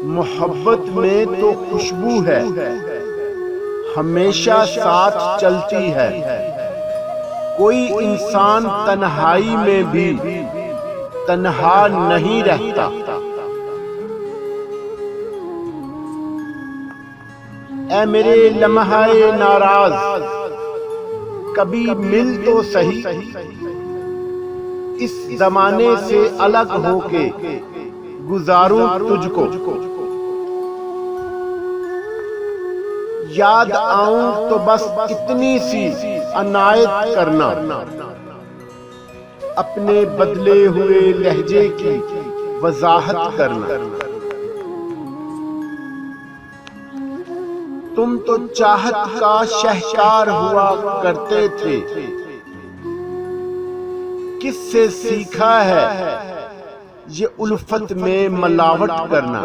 मोहब्बत में तो खुशबू है, हमेशा साथ चलती है। कोई इंसान तन्हाई में भी तन्हा नहीं रहता। ऐ मेरे लम्हाए नाराज, कभी मिल तो सही। इस जमाने से अलग होके गुजारूं तुझको। याद आऊं तो बस इतनी सी अनायत करना, अपने बदले हुए लहजे की वजाहत करना। तुम तो चाहत का शहकार हुआ करते थे, किससे सीखा है ये उल्फत में मिलावट करना।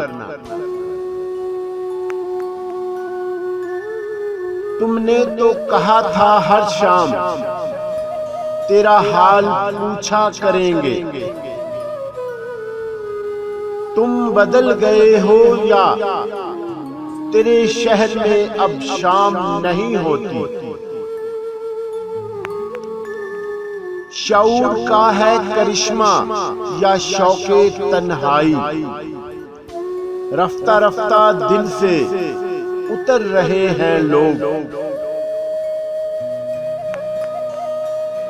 तुमने तो कहा था हर शाम तेरा हाल पूछा करेंगे। तुम बदल गए हो या तेरे शहर में अब शाम नहीं होती। शऊर का है करिश्मा या शौके तन्हाई, रफ्ता रफ्ता दिल से उतर रहे हैं लोग।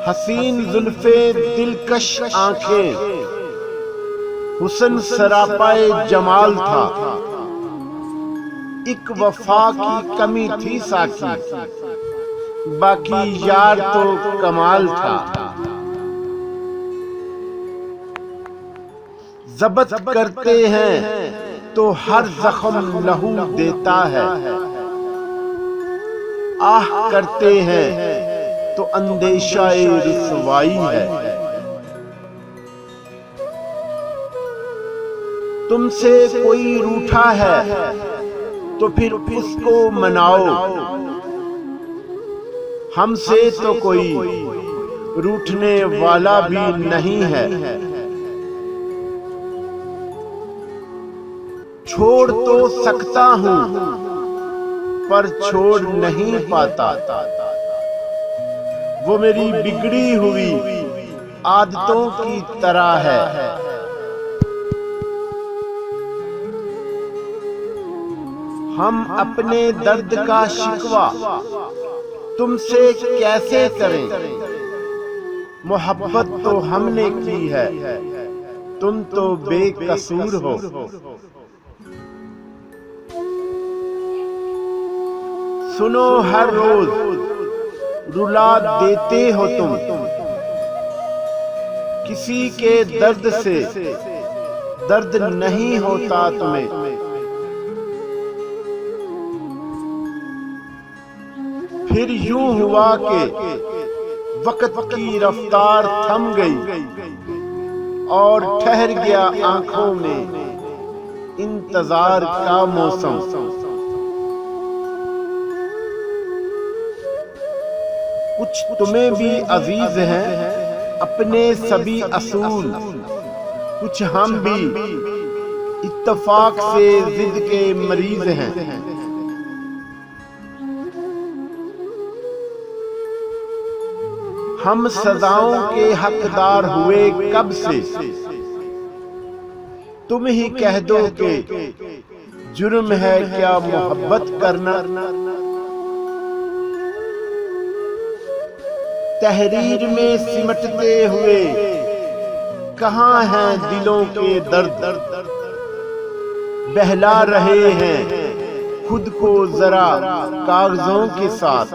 हसीन जुल्फे दिलकश आंखें, हुस्न सरापाए जमाल था। एक वफा की कमी थी साकी, बाकी यार तो कमाल था। जब्त करते हैं तो हर जख्म लहू देता है, आह करते हैं तो अंदेशाए रुसवाई है। तुमसे कोई रूठा है तो फिर उसको मनाओ, हमसे तो कोई रूठने वाला भी नहीं है। छोड़ तो सकता हूं पर छोड़ नहीं पाता, वो मेरी बिगड़ी हुई आदतों की तरह है। हम अपने दर्द का शिकवा तुमसे कैसे करें, मोहब्बत तो हमने की है, तुम तो बेकसूर हो। सुनो हर रोज रुला देते हो तुम, किसी के दर्द से दर्द नहीं होता तुम्हें। फिर यूं हुआ कि वक्त की रफ्तार थम गई और ठहर गया आंखों में इंतजार का मौसम। कुछ तुम्हें भी अजीज हैं अपने सभी असूल, कुछ हम भी इत्तेफाक से जिद के मरीज हैं। हम सजाओं के हकदार हुए कब से, तुम ही कह दो कि जुर्म है क्या मोहब्बत करना। तहरीर में सिमटते हुए कहां हैं दिलों के दर्द, बहला रहे हैं खुद को जरा कागजों के साथ।